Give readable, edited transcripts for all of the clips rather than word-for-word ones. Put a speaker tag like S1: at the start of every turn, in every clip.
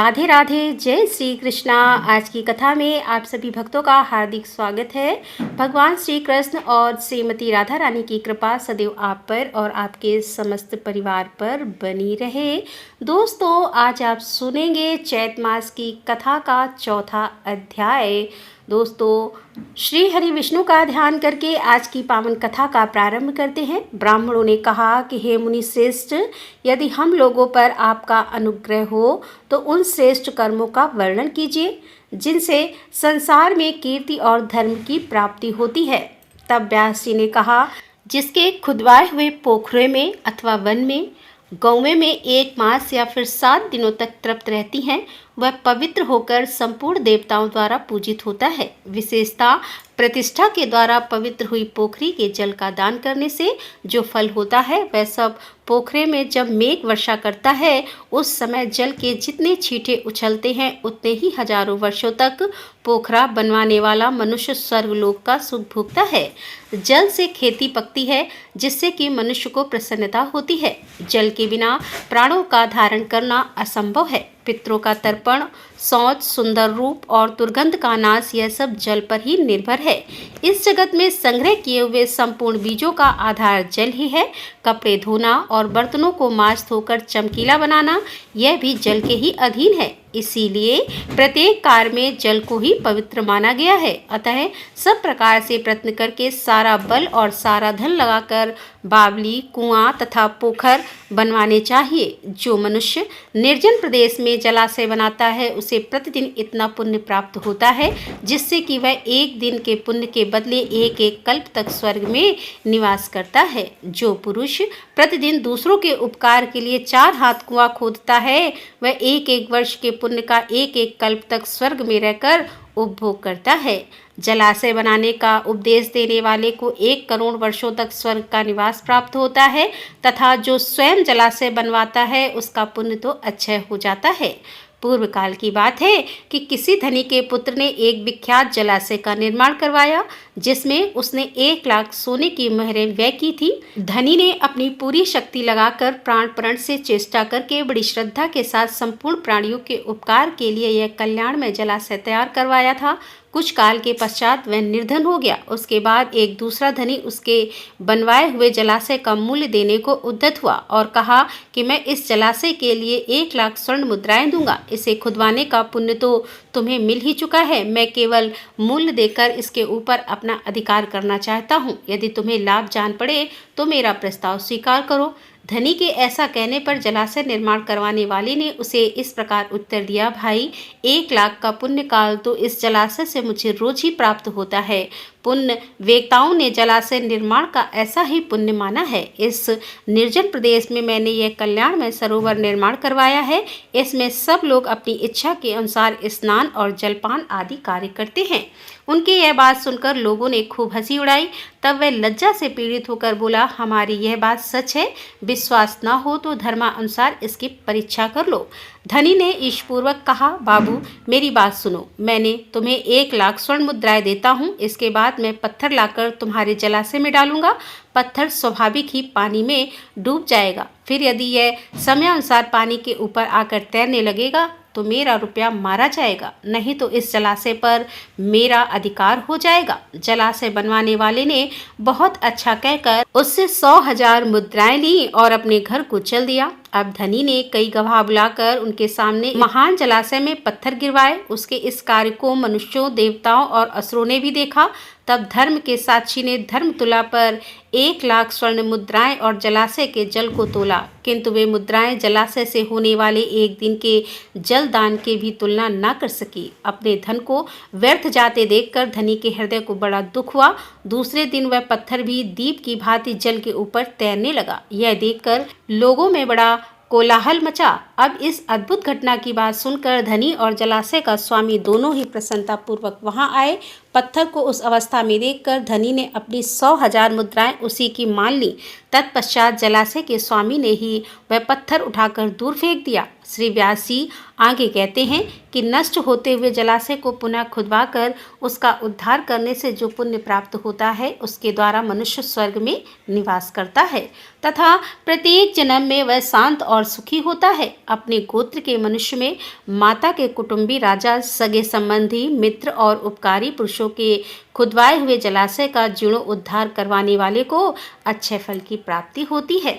S1: राधे राधे, जय श्री कृष्णा। आज की कथा में आप सभी भक्तों का हार्दिक स्वागत है। भगवान श्री कृष्ण और श्रीमती राधा रानी की कृपा सदैव आप पर और आपके समस्त परिवार पर बनी रहे। दोस्तों, आज आप सुनेंगे चैत मास की कथा का चौथा अध्याय। दोस्तों, श्री हरि विष्णु का ध्यान करके आज की पावन कथा का प्रारंभ करते हैं। ब्राह्मणों ने कहा कि हे मुनि श्रेष्ठ, यदि हम लोगों पर आपका अनुग्रह हो तो उन श्रेष्ठ कर्मों का वर्णन कीजिए जिनसे संसार में कीर्ति और धर्म की प्राप्ति होती है। तब व्यास जी ने कहा, जिसके खुदवाए हुए पोखरे में अथवा वन में गौवें में 1 मास या फिर 7 दिनों तक तृप्त रहती हैं, वह पवित्र होकर संपूर्ण देवताओं द्वारा पूजित होता है। विशेषता प्रतिष्ठा के द्वारा पवित्र हुई पोखरी के जल का दान करने से जो फल होता है, वह सब पोखरे में जब मेघ वर्षा करता है उस समय जल के जितने छींटे उछलते हैं उतने ही हजारों वर्षों तक पोखरा बनवाने वाला मनुष्य स्वर्गलोक का सुख भोगता है। जल से खेती पकती है जिससे कि मनुष्य को प्रसन्नता होती है। जल के बिना प्राणों का धारण करना असंभव है। पितरों का तर्पण, शौच, सुंदर रूप और दुर्गंध का नाश, यह सब जल पर ही निर्भर है। इस जगत में संग्रह किए हुए संपूर्ण बीजों का आधार जल ही है। कपड़े धोना और बर्तनों को मांज धोकर चमकीला बनाना, यह भी जल के ही अधीन है। इसीलिए प्रत्येक कार्य में जल को ही पवित्र माना गया है। अतः सब प्रकार से प्रयत्न करके सारा बल और सारा धन लगाकर बावली, कुआं तथा पोखर बनवाने चाहिए। जो मनुष्य निर्जन प्रदेश में जलाशय बनाता है उसे प्रतिदिन इतना पुण्य प्राप्त होता है जिससे कि वह एक दिन के पुण्य के बदले एक एक कल्प तक स्वर्ग में निवास करता है। जो पुरुष प्रतिदिन दूसरों के उपकार के लिए 4 हाथ कुआं खोदता है, वह एक एक वर्ष के पुण्य का एक एक कल्प तक स्वर्ग में रहकर उपभोग करता है। जलाशय बनाने का उपदेश देने वाले को 1 करोड़ वर्षों तक स्वर्ग का निवास प्राप्त होता है तथा जो स्वयं जलाशय बनवाता है उसका पुण्य तो अक्षय हो जाता है। पूर्व काल की बात है कि किसी धनी के पुत्र ने एक विख्यात जलाशय का निर्माण करवाया जिसमें उसने 1 लाख सोने की मोहरें व्यय की थी। धनी ने अपनी पूरी शक्ति लगाकर प्राण प्रण से चेष्टा करके बड़ी श्रद्धा के साथ संपूर्ण प्राणियों के उपकार के लिए यह कल्याणमय जलाशय तैयार करवाया था। कुछ काल के पश्चात वह निर्धन हो गया। उसके बाद एक दूसरा धनी उसके बनवाए हुए जलाशय का मूल्य देने को उद्यत हुआ और कहा कि मैं इस जलाशय के लिए 1 लाख स्वर्ण मुद्राएं दूंगा। इसे खुदवाने का पुण्य तो तुम्हें मिल ही चुका है। मैं केवल मूल्य देकर इसके ऊपर अपना अधिकार करना चाहता हूँ। यदि तुम्हें लाभ जान पड़े तो मेरा प्रस्ताव स्वीकार करो। धनी के ऐसा कहने पर जलाशय निर्माण करवाने वाले ने उसे इस प्रकार उत्तर दिया, भाई, 1 लाख का पुण्य काल तो इस जलाशय से मुझे रोज ही प्राप्त होता है। पुण्य वेताओं ने जलाशय निर्माण का ऐसा ही पुण्य माना है। इस निर्जन प्रदेश में मैंने यह कल्याणमय सरोवर निर्माण करवाया है। इसमें सब लोग अपनी इच्छा के अनुसार स्नान और जलपान आदि कार्य करते हैं। उनकी यह बात सुनकर लोगों ने खूब हंसी उड़ाई। तब वह लज्जा से पीड़ित होकर बोला, हमारी यह बात सच है। विश्वास न हो तो धर्मानुसार इसकी परीक्षा कर लो। धनी ने ईशपूर्वक कहा, बाबू, मेरी बात सुनो। मैंने तुम्हें 1 लाख स्वर्ण मुद्राएं देता हूँ। इसके बाद मैं पत्थर लाकर तुम्हारे जलाशय में डालूंगा। पत्थर स्वाभाविक ही पानी में डूब जाएगा। फिर यदि यह समयानुसार पानी के ऊपर आकर तैरने लगेगा तो मेरा रुपया मारा जाएगा, नहीं तो इस जलाशय पर मेरा अधिकार हो जाएगा। जलाशय बनवाने वाले ने बहुत अच्छा कहकर उससे 100,000 मुद्राएं ली और अपने घर को चल दिया। अब धनी ने कई गवाह बुलाकर उनके सामने महान जलाशय में पत्थर गिरवाए। उसके इस कार्य को मनुष्यों, देवताओं और असुरों ने भी देखा। तब धर्म के साक्षी ने धर्म तुला पर 1 लाख स्वर्ण मुद्राएं और जलाशय के जल को तोला, किंतु वे मुद्राएं जलाशय से होने वाले एक दिन के जल दान के भी तुलना न कर सकी। अपने धन को व्यर्थ जाते देखकर धनी के हृदय को बड़ा दुख हुआ। दूसरे दिन वह पत्थर भी दीप की भांति जल के ऊपर तैरने लगा। यह देखकर लोगों में बड़ा कोलाहल मचा। अब इस अद्भुत घटना की बात सुनकर धनी और जलाशय का स्वामी दोनों ही प्रसन्नता पूर्वक वहां आए। पत्थर को उस अवस्था में देखकर धनी ने अपनी 100,000 मुद्राएं उसी की मान ली। तत्पश्चात जलाशय के स्वामी ने ही वह पत्थर उठाकर दूर फेंक दिया। श्री व्यास जी आगे कहते हैं कि नष्ट होते हुए जलाशय को पुनः खुदवाकर उसका उद्धार करने से जो पुण्य प्राप्त होता है, उसके द्वारा मनुष्य स्वर्ग में निवास करता है तथा प्रत्येक जन्म में वह शांत और सुखी होता है। अपने गोत्र के मनुष्य में माता के कुटुंबी, राजा, सगे संबंधी, मित्र और उपकारी पुरुषों के खुदवाए हुए जलाशय का जीर्णोद्धार करवाने वाले को अच्छे फल की प्राप्ति होती है।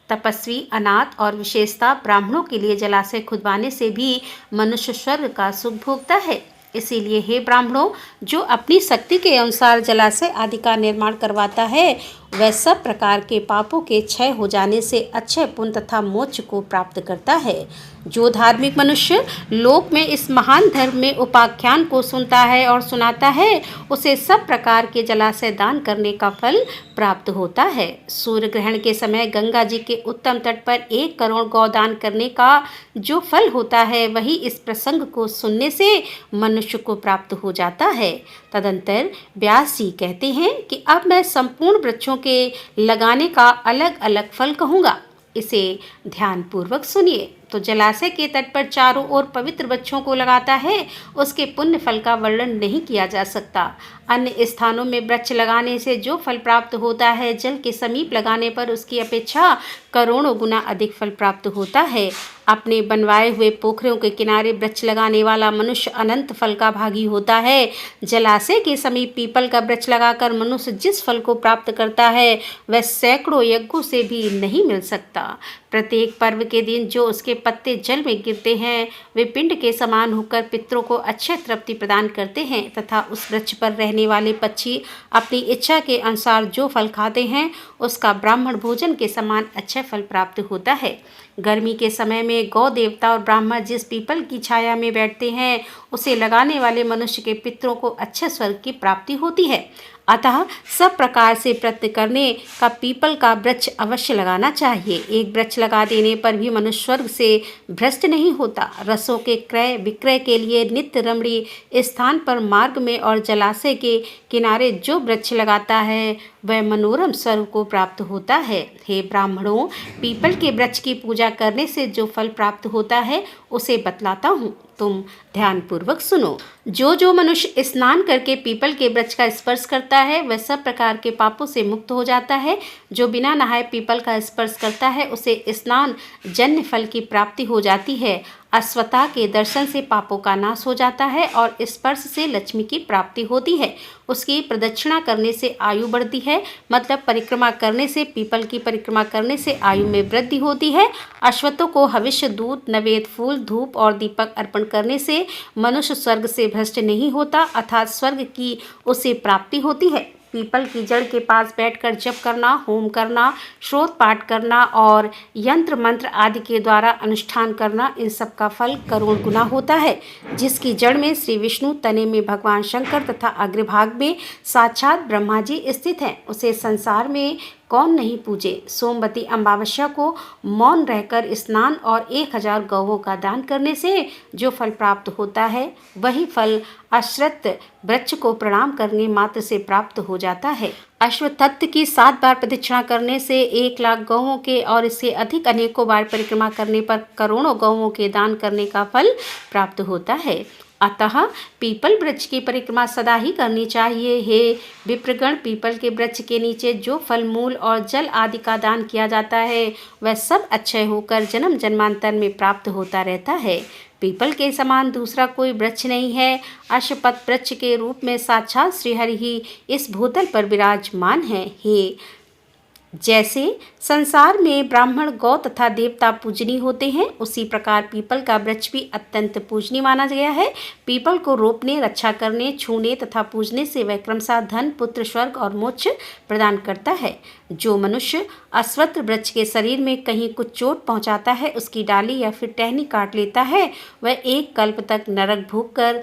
S1: तपस्वी, अनाथ और विशेषता ब्राह्मणों के लिए जलाशय खुदवाने से भी मनुष्य स्वर्ग का सुख भोगता है। इसीलिए हे ब्राह्मणों, जो अपनी शक्ति के अनुसार जलाशय आदि का निर्माण करवाता है, वह सब प्रकार के पापों के क्षय हो जाने से अच्छे पुण्य तथा मोक्ष को प्राप्त करता है। जो धार्मिक मनुष्य लोक में इस महान धर्म में उपाख्यान को सुनता है और सुनाता है, उसे सब प्रकार के जलाशय दान करने का फल प्राप्त होता है। सूर्य ग्रहण के समय गंगा जी के उत्तम तट पर 1 करोड़ गौदान करने का जो फल होता है, वही इस प्रसंग को सुनने से मनुष्य को प्राप्त हो जाता है। तदंतर व्यास जी कहते हैं कि अब मैं संपूर्ण वृक्षों के लगाने का अलग अलग फल कहूँगा, इसे ध्यानपूर्वक सुनिए। तो जलाशय के तट पर चारों ओर पवित्र वृक्षों को लगाता है, उसके पुण्य फल का वर्णन नहीं किया जा सकता। अन्य स्थानों में वृक्ष लगाने से जो फल प्राप्त होता है, जल के समीप लगाने पर उसकी अपेक्षा करोड़ों गुना अधिक फल प्राप्त होता है। अपने बनवाए हुए पोखरों के किनारे वृक्ष लगाने वाला मनुष्य अनंत फल का भागी होता है। जलाशय के समीप पीपल का वृक्ष लगाकर मनुष्य जिस फल को प्राप्त करता है, वह सैकड़ों यज्ञों से भी नहीं मिल सकता। प्रत्येक पर्व के दिन जो उसके पत्ते जल में गिरते हैं, वे पिंड के समान होकर पितरों को अच्छे तृप्ति प्रदान करते हैं तथा उस वृक्ष पर रहने वाले पक्षी अपनी इच्छा के अनुसार जो फल खाते हैं, उसका ब्राह्मण भोजन के समान अच्छे फल प्राप्त होता है। गर्मी के समय में गौ देवता और ब्राह्मण जिस पीपल की छाया में बैठते हैं, उसे लगाने वाले मनुष्य के पितरों को अच्छे स्वर्ग की प्राप्ति होती है। अतः सब प्रकार से प्रयत्न करने का पीपल का वृक्ष अवश्य लगाना चाहिए। एक वृक्ष लगा देने पर भी मनुष्य स्वर्ग से भ्रष्ट नहीं होता। रसों के क्रय विक्रय के लिए नित्य रमणीय स्थान पर मार्ग में और जलाशय के किनारे जो वृक्ष लगाता है, वह मनोरम स्वर्ग को प्राप्त होता है। हे ब्राह्मणों, पीपल के वृक्ष की पूजा करने से जो फल प्राप्त होता है, उसे बतलाता हूँ, तुम ध्यानपूर्वक सुनो। जो मनुष्य स्नान करके पीपल के वृक्ष का स्पर्श करता है, वह सब प्रकार के पापों से मुक्त हो जाता है। जो बिना नहाए पीपल का स्पर्श करता है, उसे स्नान जन्य फल की प्राप्ति हो जाती है। अश्वत्था के दर्शन से पापों का नाश हो जाता है और स्पर्श से लक्ष्मी की प्राप्ति होती है। उसकी प्रदक्षिणा करने से आयु बढ़ती है, मतलब परिक्रमा करने से, पीपल की परिक्रमा करने से आयु में वृद्धि होती है। अश्वत्थों को हविष्य, दूध, नवेद, फूल, धूप और दीपक अर्पण करने से मनुष्य स्वर्ग से भ्रष्ट नहीं होता, अर्थात स्वर्ग की उसे प्राप्ति होती है। पीपल की जड़ के पास बैठकर जप करना, होम करना, श्रोत पाठ करना और यंत्र मंत्र आदि के द्वारा अनुष्ठान करना, इन सब का फल करोड़ गुना होता है। जिसकी जड़ में श्री विष्णु, तने में भगवान शंकर तथा अग्रभाग में साक्षात ब्रह्मा जी स्थित हैं, उसे संसार में कौन नहीं पूजे। सोमवती अमावस्या को मौन रहकर स्नान और 1000 गौवों का दान करने से जो फल प्राप्त होता है, वही फल अश्वत्थ वृक्ष को प्रणाम करने मात्र से प्राप्त हो जाता है। अश्वत्थ की 7 बार प्रदक्षिणा करने से 1 लाख गौवों के और इससे अधिक अनेकों बार परिक्रमा करने पर करोड़ों गौवों के दान करने का फल प्राप्त होता है। अतः पीपल वृक्ष की परिक्रमा सदा ही करनी चाहिए। हे विप्रगण, पीपल के वृक्ष के नीचे जो फल, मूल और जल आदि का दान किया जाता है, वह सब अक्षय होकर जन्म जन्मांतर में प्राप्त होता रहता है। पीपल के समान दूसरा कोई वृक्ष नहीं है। अश्वत्थ वृक्ष के रूप में साक्षात श्रीहरि ही इस भूतल पर विराजमान है। हे जैसे संसार में ब्राह्मण, गौ तथा देवता पूजनीय होते हैं, उसी प्रकार पीपल का वृक्ष भी अत्यंत पूजनीय माना गया है। पीपल को रोपने, रक्षा करने, छूने तथा पूजने से वह क्रमशः धन, पुत्र, स्वर्ग और मोक्ष प्रदान करता है। जो मनुष्य अश्वत्थ वृक्ष के शरीर में कहीं कुछ चोट पहुंचाता है, उसकी डाली या फिर टहनी काट लेता है, वह 1 कल्प तक नरक भोग कर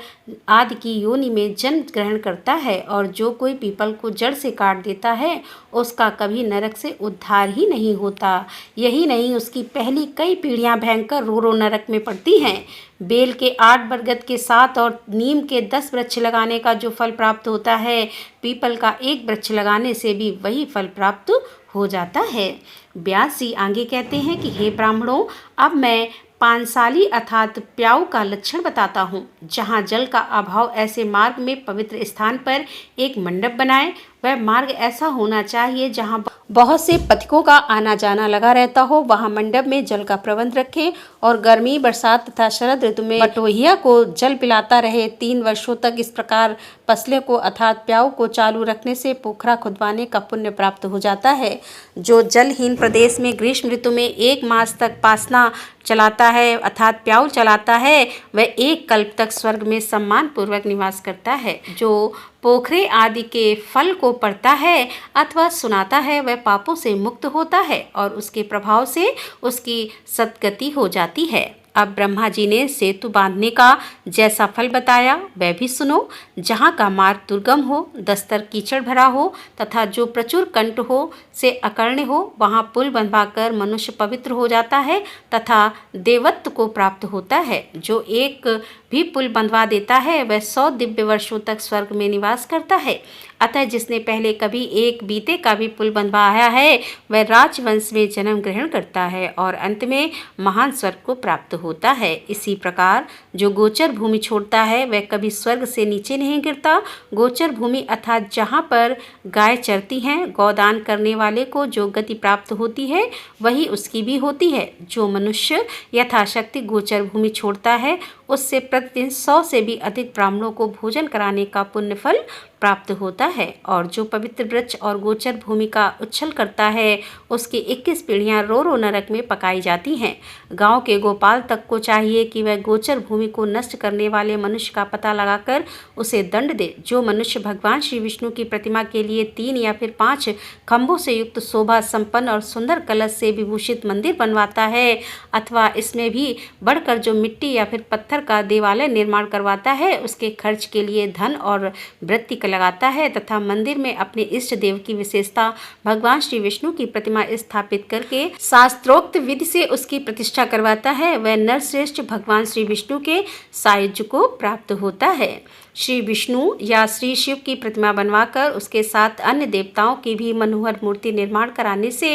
S1: आदि की योनि में जन्म ग्रहण करता है। और जो कोई पीपल को जड़ से काट देता है, उसका कभी नरक से उद्धार ही नहीं होता। यही नहीं, उसकी पहली कई पीढ़ियां भयंकर रो रो नरक में पड़ती हैं। बेल के 8, बरगद के 7 और नीम के 10 वृक्ष लगाने का जो फल प्राप्त होता है, पीपल का 1 वृक्ष लगाने से भी वही फल प्राप्त हो जाता है। व्यास जी आगे कहते हैं कि हे ब्राह्मणों, अब मैं पांचाली अर्थात प्याऊ का लक्षण बताता हूँ। जहाँ जल का अभाव ऐसे मार्ग में पवित्र स्थान पर एक मंडप बनाए। वह मार्ग ऐसा होना चाहिए जहाँ बहुत से पथिकों का आना जाना लगा रहता हो। वहाँ मंडप में जल का प्रबंध रखें और गर्मी, बरसात तथा शरद ऋतु में बटोहिया को जल पिलाता रहे। 3 वर्षों तक इस प्रकार पसले को अर्थात प्याऊ को चालू रखने से पोखरा खुदवाने का पुण्य प्राप्त हो जाता है। जो जलहीन प्रदेश में ग्रीष्म ऋतु में 1 मास तक पासना चलाता है अर्थात प्याऊ चलाता है, वह 1 कल्प तक स्वर्ग में सम्मान पूर्वक निवास करता है। जो पोखरे आदि के फल को पढ़ता है अथवा सुनाता है, वह पापों से मुक्त होता है और उसके प्रभाव से उसकी सद्गति हो जाती है। अब ब्रह्मा जी ने सेतु बांधने का जैसा फल बताया वह भी सुनो। जहाँ का मार्ग दुर्गम हो, दस्तर कीचड़ भरा हो तथा जो प्रचुर कंट हो से अकर्ण हो, वहाँ पुल बनवाकर मनुष्य पवित्र हो जाता है तथा देवत्व को प्राप्त होता है। जो एक भी पुल बंधवा देता है वह 100 दिव्य वर्षों तक स्वर्ग में निवास करता है। अतः जिसने पहले कभी एक बीते का भी पुल बंधवाया है वह राजवंश में जन्म ग्रहण करता है और अंत में महान स्वर्ग को प्राप्त होता है। इसी प्रकार जो गोचर भूमि छोड़ता है वह कभी स्वर्ग से नीचे नहीं गिरता। गोचर भूमि अर्थात जहाँ पर गाय चरती हैं, गौदान करने वाले को जो गति प्राप्त होती है वही उसकी भी होती है। जो मनुष्य यथाशक्ति गोचर भूमि छोड़ता है उससे प्रतिदिन 100 से भी अधिक ब्राह्मणों को भोजन कराने का पुण्य फल प्राप्त होता है। और जो पवित्र वृक्ष और गोचर भूमि का उच्छल करता है उसकी 21 पीढ़ियां रो रो नरक में पकाई जाती हैं। गांव के गोपाल तक को चाहिए कि वह गोचर भूमि को नष्ट करने वाले मनुष्य का पता लगाकर उसे दंड दे। जो मनुष्य भगवान श्री विष्णु की प्रतिमा के लिए 3 या फिर 5 खंभों से युक्त शोभा संपन्न और सुंदर कलश से विभूषित मंदिर बनवाता है अथवा इसमें भी बढ़कर जो मिट्टी या फिर पत्थर का देवालय निर्माण करवाता है, उसके खर्च के लिए धन और वृत्ति लगाता है तथा मंदिर में अपने इष्ट देव की विशेषता भगवान श्री विष्णु की प्रतिमा स्थापित करके शास्त्रोक्त विधि से उसकी प्रतिष्ठा करवाता है, वह नरश्रेष्ठ भगवान श्री विष्णु के सायुज्य को प्राप्त होता है। श्री विष्णु या श्री शिव की प्रतिमा बनवाकर उसके साथ अन्य देवताओं की भी मनोहर मूर्ति निर्माण कराने से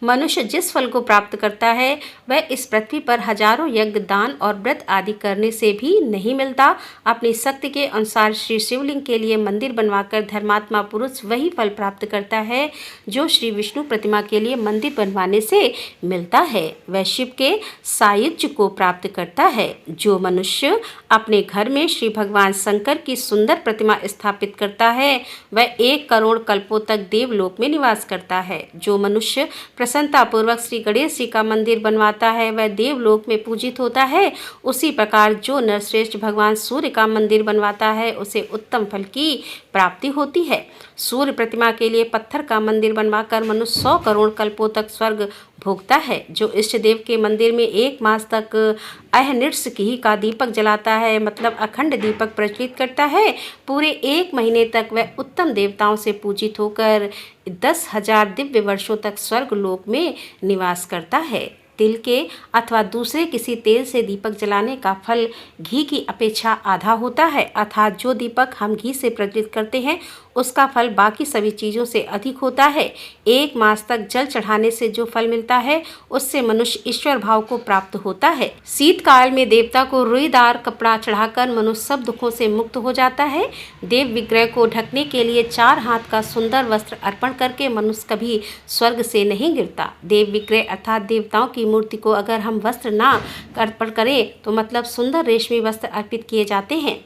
S1: मनुष्य जिस फल को प्राप्त करता है वह इस पृथ्वी पर हजारों यज्ञ, दान और व्रत आदि करने से भी नहीं मिलता। अपनी शक्ति के अनुसार श्री शिवलिंग के लिए मंदिर बनवाकर धर्मात्मा पुरुष वही फल प्राप्त करता है जो श्री विष्णु प्रतिमा के लिए मंदिर बनवाने से मिलता है। वह शिव के सायुज्य को प्राप्त करता है। जो मनुष्य अपने घर में श्री भगवान शंकर की सुंदर प्रतिमा स्थापित करता है वह 1 करोड़ कल्पों तक देवलोक में निवास करता है। जो मनुष्य प्रसन्नता पूर्वक श्री गणेश जी का मंदिर बनवाता है वह देवलोक में पूजित होता है। उसी प्रकार जो नरश्रेष्ठ भगवान सूर्य का मंदिर बनवाता है उसे उत्तम फल की प्राप्ति होती है। सूर्य प्रतिमा के लिए पत्थर का मंदिर बनवाकर मनुष्य 100 करोड़ कल्पों तक स्वर्ग भोगता है। जो इष्ट देव के मंदिर में 1 मास तक अहनिर्स घी का दीपक जलाता है मतलब अखंड दीपक प्रज्वलित करता है, पूरे 1 महीने तक वह उत्तम देवताओं से पूजित होकर 10,000 दिव्य वर्षों तक स्वर्ग लोक में निवास करता है। तिल के अथवा दूसरे किसी तेल से दीपक जलाने का फल घी की अपेक्षा आधा होता है, अर्थात जो दीपक हम घी से प्रज्वलित करते हैं उसका फल बाकी सभी चीज़ों से अधिक होता है। 1 मास तक जल चढ़ाने से जो फल मिलता है उससे मनुष्य ईश्वर भाव को प्राप्त होता है। शीतकाल में देवता को रुईदार कपड़ा चढ़ाकर मनुष्य सब दुखों से मुक्त हो जाता है। देव विग्रह को ढकने के लिए 4 हाथ का सुंदर वस्त्र अर्पण करके मनुष्य कभी स्वर्ग से नहीं गिरता। देव विग्रह अर्थात देवताओं की मूर्ति को अगर हम वस्त्र ना अर्पण करें तो मतलब सुंदर रेशमी वस्त्र अर्पित किए जाते हैं।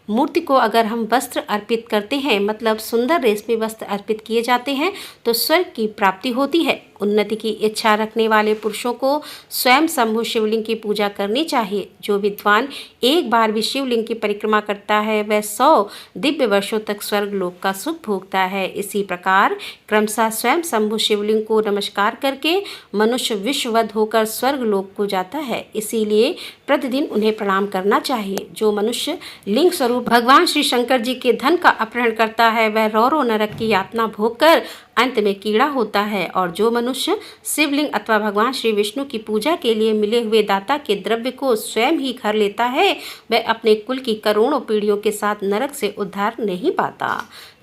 S1: मूर्ति को अगर हम वस्त्र अर्पित करते हैं मतलब सुंदर रेशमी वस्त्र अर्पित किए जाते हैं तो स्वर्ग की प्राप्ति होती है। उन्नति की इच्छा रखने वाले पुरुषों को स्वयं शंभु शिवलिंग की पूजा करनी चाहिए। जो विद्वान एक बार भी शिवलिंग की परिक्रमा करता है वह 100 दिव्य वर्षों तक स्वर्ग लोक का सुख भोगता है। इसी प्रकार क्रमशः स्वयं शंभु शिवलिंग को नमस्कार करके मनुष्य विश्ववध होकर स्वर्ग लोक को जाता है। इसीलिए प्रतिदिन उन्हें प्रणाम करना चाहिए। जो मनुष्य लिंग स्वरूप भगवान श्री शंकर जी के धन का अपहरण करता है वह रौरव नरक की यातना भोग कर अंत में कीड़ा होता है। और जो मनुष्य शिवलिंग अथवा भगवान श्री विष्णु की पूजा के लिए मिले हुए दाता के द्रव्य को स्वयं ही खा लेता है, वह अपने कुल की करोड़ों पीढ़ियों के साथ नरक से उद्धार नहीं पाता।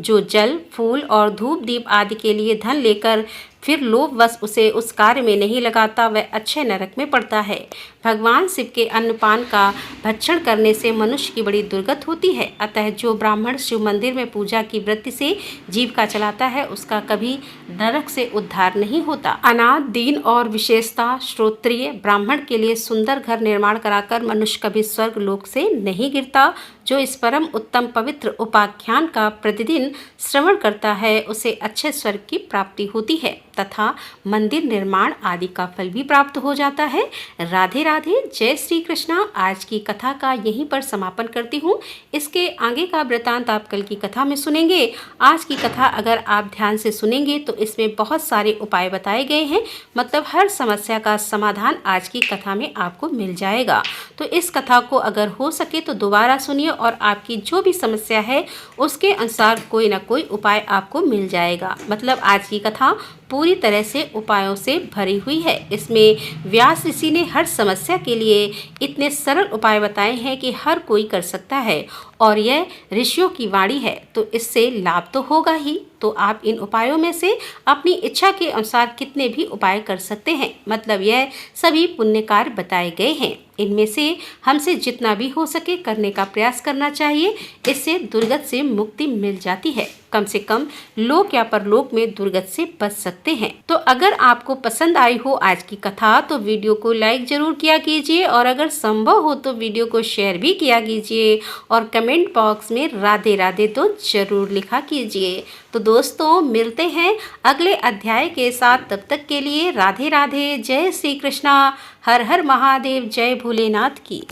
S1: जो जल, फूल और धूप दीप आदि के लिए धन लेकर फिर लोभवश उसे उस कार्य में नहीं लगाता, वह अच्छे नरक में पड़ता है। भगवान शिव के अन्नपान का भक्षण करने से मनुष्य की बड़ी दुर्गति होती है। अतः जो ब्राह्मण शिव मंदिर में पूजा की वृत्ति से जीविका चलाता है, उसका कभी नरक से उद्धार नहीं होता। अनाथ, दीन और विशेषता श्रोत्रिय ब्राह्मण के लिए सुंदर घर निर्माण कराकर मनुष्य कभी स्वर्ग लोक से नहीं गिरता। जो इस परम उत्तम पवित्र उपाख्यान का प्रतिदिन श्रवण करता है, उसे अच्छे स्वर्ग की प्राप्ति होती है तथा मंदिर निर्माण आदि का फल भी प्राप्त हो जाता है। राधे राधे, जय श्री कृष्णा। आज की कथा का यहीं पर समापन करती हूँ। इसके आगे का वृतांत आप कल की कथा में सुनेंगे। आज की कथा अगर आप ध्यान से सुनेंगे तो इसमें बहुत सारे उपाय बताए गए हैं, मतलब हर समस्या का समाधान आज की कथा में आपको मिल जाएगा। तो इस कथा को अगर हो सके तो दोबारा सुनिए और आपकी जो भी समस्या है उसके अनुसार कोई ना कोई उपाय आपको मिल जाएगा। मतलब आज की कथा पूरी तरह से उपायों से भरी हुई है। इसमें व्यास ऋषि ने हर समस्या के लिए इतने सरल उपाय बताए हैं कि हर कोई कर सकता है और यह ऋषियों की वाणी है, तो इससे लाभ तो होगा ही। तो आप इन उपायों में से अपनी इच्छा के अनुसार कितने भी उपाय कर सकते हैं। मतलब यह सभी पुण्य कार्य बताए गए हैं। इनमें से हमसे जितना भी हो सके करने का प्रयास करना चाहिए। इससे दुर्गत से मुक्ति मिल जाती है। कम से कम लोक या परलोक में दुर्गत से बच सकते हैं। तो अगर आपको पसंद आई हो आज की कथा तो वीडियो को लाइक जरूर किया कीजिए और अगर संभव हो तो वीडियो को शेयर भी किया कीजिए और कमेंट बॉक्स में राधे राधे तो जरूर लिखा कीजिए। तो दोस्तों मिलते हैं अगले अध्याय के साथ। तब तक के लिए राधे राधे, जय श्री कृष्णा, हर हर महादेव, जय भोलेनाथ की।